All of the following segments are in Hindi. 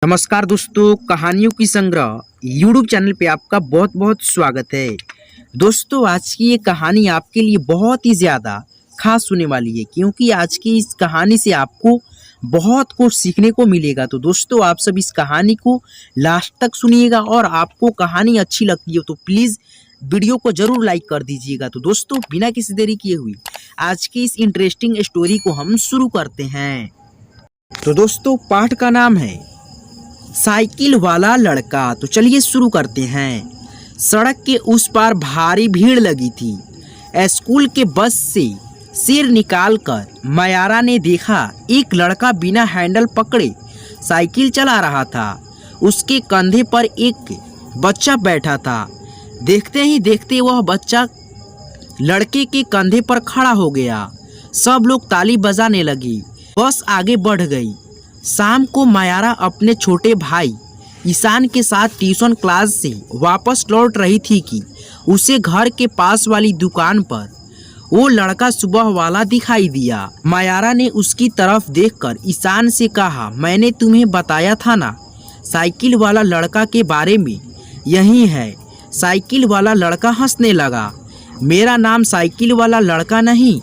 नमस्कार दोस्तों, कहानियों की संग्रह यूट्यूब चैनल पे आपका बहुत बहुत स्वागत है। दोस्तों, आज की ये कहानी आपके लिए बहुत ही ज़्यादा खास होने वाली है, क्योंकि आज की इस कहानी से आपको बहुत कुछ सीखने को मिलेगा। तो दोस्तों, आप सब इस कहानी को लास्ट तक सुनिएगा और आपको कहानी अच्छी लगती है तो प्लीज़ वीडियो को ज़रूर लाइक कर दीजिएगा। तो दोस्तों, बिना किसी देरी किए हुए आज की इस इंटरेस्टिंग स्टोरी को हम शुरू करते हैं। तो दोस्तों, पाठ का नाम है साइकिल वाला लड़का। तो चलिए शुरू करते हैं। सड़क के उस पार भारी भीड़ लगी थी। स्कूल के बस से सिर निकालकर मायारा ने देखा एक लड़का बिना हैंडल पकड़े साइकिल चला रहा था। उसके कंधे पर एक बच्चा बैठा था। देखते ही देखते वह बच्चा लड़के के कंधे पर खड़ा हो गया। सब लोग ताली बजाने लगी। बस आगे बढ़ गई। शाम को मायारा अपने छोटे भाई ईशान के साथ ट्यूशन क्लास से वापस लौट रही थी कि उसे घर के पास वाली दुकान पर वो लड़का सुबह वाला दिखाई दिया। मायारा ने उसकी तरफ देखकर ईशान से कहा, मैंने तुम्हें बताया था ना, साइकिल वाला लड़का के बारे में। यही है। साइकिल वाला लड़का हंसने लगा। मेरा नाम साइकिल वाला लड़का नहीं,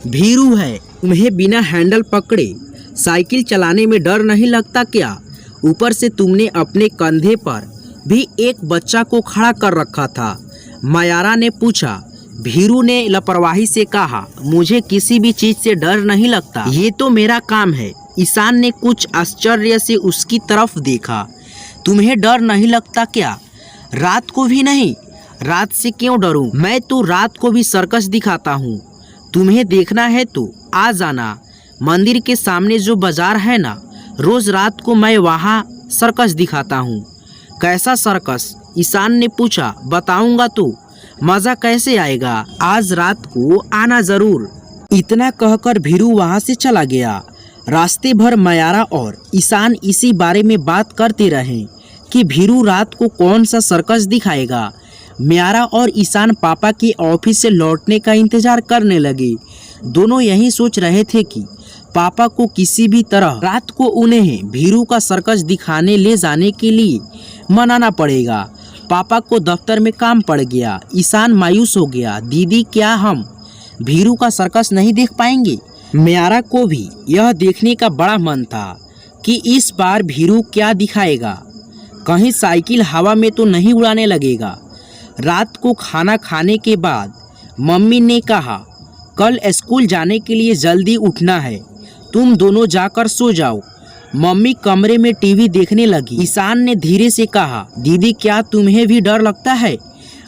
भीरू है। तुम्हें बिना हैंडल पकड़े साइकिल चलाने में डर नहीं लगता क्या? ऊपर से तुमने अपने कंधे पर भी एक बच्चा को खड़ा कर रखा था, मायारा ने पूछा। भीरू ने लापरवाही से कहा, मुझे किसी भी चीज से डर नहीं लगता, ये तो मेरा काम है। ईशान ने कुछ आश्चर्य से उसकी तरफ देखा। तुम्हें डर नहीं लगता क्या? रात को भी नहीं? रात से क्यों डरूं? मैं तो रात को भी सर्कस दिखाता हूँ। तुम्हें देखना है तो आ जाना। मंदिर के सामने जो बाजार है ना, रोज रात को मैं वहाँ सर्कस दिखाता हूँ। कैसा सर्कस? ईशान ने पूछा। बताऊंगा तो मज़ा कैसे आएगा? आज रात को आना जरूर। इतना कहकर भीरू वहाँ से चला गया। रास्ते भर मायारा और ईशान इसी बारे में बात करते रहे कि भीरू रात को कौन सा सर्कस दिखाएगा। मायारा और ईशान पापा के ऑफिस से लौटने का इंतजार करने लगे। दोनों यही सोच रहे थे कि पापा को किसी भी तरह रात को उन्हें भीरू का सर्कस दिखाने ले जाने के लिए मनाना पड़ेगा। पापा को दफ्तर में काम पड़ गया। ईशान मायूस हो गया। दीदी, क्या हम भीरू का सर्कस नहीं देख पाएंगे? मायारा को भी यह देखने का बड़ा मन था कि इस बार भीरू क्या दिखाएगा। कहीं साइकिल हवा में तो नहीं उड़ाने लगेगा। रात को खाना खाने के बाद मम्मी ने कहा, कल स्कूल जाने के लिए जल्दी उठना है, तुम दोनों जाकर सो जाओ। मम्मी कमरे में टीवी देखने लगी। ईशान ने धीरे से कहा, दीदी, क्या तुम्हें भी डर लगता है?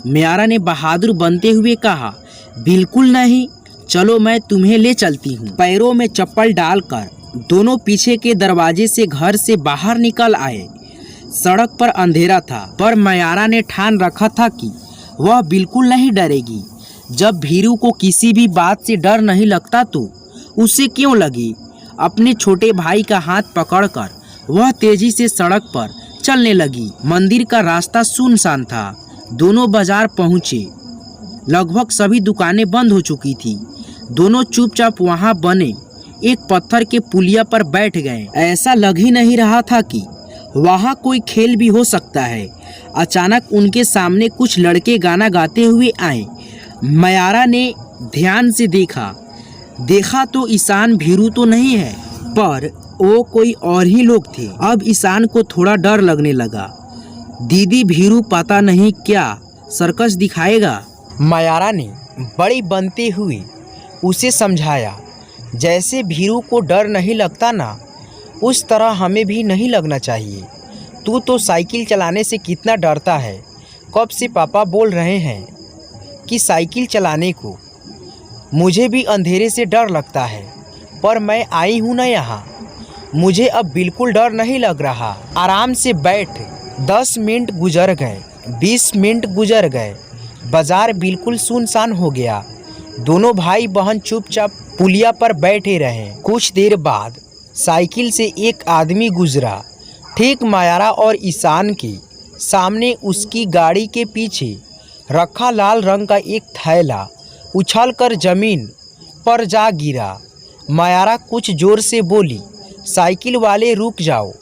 मायारा ने बहादुर बनते हुए कहा, बिल्कुल नहीं, चलो मैं तुम्हें ले चलती हूँ। पैरों में चप्पल डालकर दोनों पीछे के दरवाजे से घर से बाहर निकल आए। सड़क पर अंधेरा था, पर मायारा ने ठान रखा था कि वह बिल्कुल नहीं डरेगी। जब भीरू को किसी भी बात से डर नहीं लगता तो उसे क्यों लगी? अपने छोटे भाई का हाथ पकड़कर वह तेजी से सड़क पर चलने लगी। मंदिर का रास्ता सुनसान था। दोनों बाजार पहुंचे। लगभग सभी दुकानें बंद हो चुकी थी। दोनों चुपचाप वहां बने एक पत्थर के पुलिया पर बैठ गए। ऐसा लग ही नहीं रहा था कि वहां कोई खेल भी हो सकता है। अचानक उनके सामने कुछ लड़के गाना गाते हुए आए। मायारा ने ध्यान से देखा तो ईशान भीरू तो नहीं है, पर वो कोई और ही लोग थे। अब ईशान को थोड़ा डर लगने लगा। दीदी, भीरू पता नहीं क्या सर्कस दिखाएगा? मायारा ने बड़ी बनते हुए उसे समझाया। जैसे भीरू को डर नहीं लगता ना, उस तरह हमें भी नहीं लगना चाहिए। तू तो साइकिल चलाने से कितना डरता है। कब से पापा बोल रहे हैं कि साइकिल चलाने को। मुझे भी अंधेरे से डर लगता है, पर मैं आई हूँ ना यहाँ। मुझे अब बिल्कुल डर नहीं लग रहा। आराम से बैठ। 10 मिनट गुजर गए, 20 मिनट गुजर गए। बाजार बिल्कुल सुनसान हो गया। दोनों भाई बहन चुपचाप पुलिया पर बैठे रहे। कुछ देर बाद साइकिल से एक आदमी गुजरा। ठीक मायारा और ईशान के सामने उसकी गाड़ी के पीछे रखा लाल रंग का एक थैला उछलकर जमीन पर जा गिरा। मायारा कुछ जोर से बोली, साइकिल वाले रुक जाओ,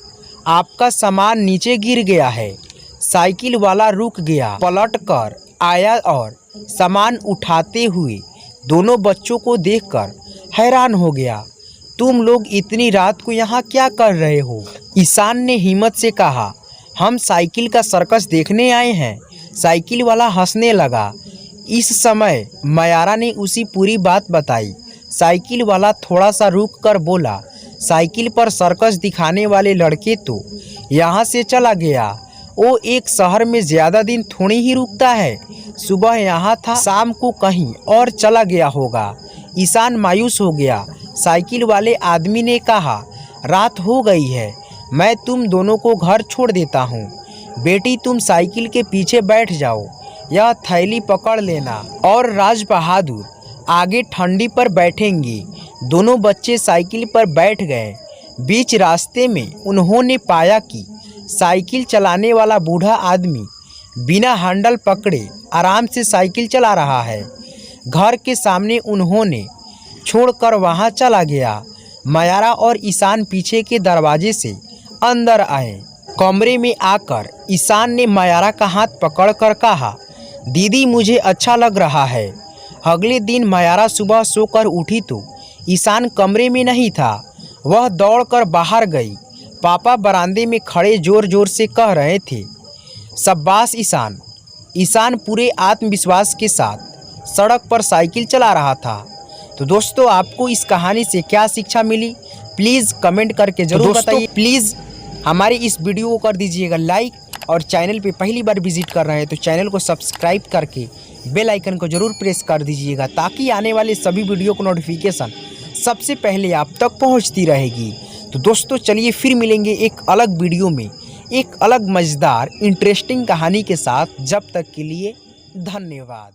आपका सामान नीचे गिर गया है। साइकिल वाला रुक गया, पलट कर आया और सामान उठाते हुए दोनों बच्चों को देखकर हैरान हो गया। तुम लोग इतनी रात को यहाँ क्या कर रहे हो? ईशान ने हिम्मत से कहा, हम साइकिल का सर्कस देखने आए हैं। साइकिल वाला हंसने लगा। इस समय मायारा ने उसी पूरी बात बताई। साइकिल वाला थोड़ा सा रुक कर बोला, साइकिल पर सर्कस दिखाने वाले लड़के तो यहाँ से चला गया। वो एक शहर में ज़्यादा दिन थोड़ी ही रुकता है। सुबह यहाँ था, शाम को कहीं और चला गया होगा। ईशान मायूस हो गया। साइकिल वाले आदमी ने कहा, रात हो गई है, मैं तुम दोनों को घर छोड़ देता हूँ। बेटी तुम साइकिल के पीछे बैठ जाओ, यह थैली पकड़ लेना और राज बहादुर आगे ठंडी पर बैठेंगे। दोनों बच्चे साइकिल पर बैठ गए। बीच रास्ते में उन्होंने पाया कि साइकिल चलाने वाला बूढ़ा आदमी बिना हैंडल पकड़े आराम से साइकिल चला रहा है। घर के सामने उन्होंने छोड़कर वहां चला गया। मायारा और ईशान पीछे के दरवाजे से अंदर आए। कमरे में आकर ईशान ने मायारा का हाथ पकड़कर कहा, दीदी मुझे अच्छा लग रहा है। अगले दिन मायारा सुबह सोकर उठी तो ईशान कमरे में नहीं था। वह दौड़कर बाहर गई। पापा बरामदे में खड़े जोर जोर से कह रहे थे, शाबाश ईशान। ईशान पूरे आत्मविश्वास के साथ सड़क पर साइकिल चला रहा था। तो दोस्तों, आपको इस कहानी से क्या शिक्षा मिली, प्लीज़ कमेंट करके जरूर बताइए। प्लीज़ हमारी इस वीडियो को कर दीजिएगा लाइक, और चैनल पे पहली बार विजिट कर रहे हैं तो चैनल को सब्सक्राइब करके बेल आइकन को जरूर प्रेस कर दीजिएगा, ताकि आने वाले सभी वीडियो को नोटिफिकेशन सबसे पहले आप तक पहुंचती रहेगी। तो दोस्तों, चलिए फिर मिलेंगे एक अलग वीडियो में एक अलग मज़ेदार इंटरेस्टिंग कहानी के साथ। जब तक के लिए धन्यवाद।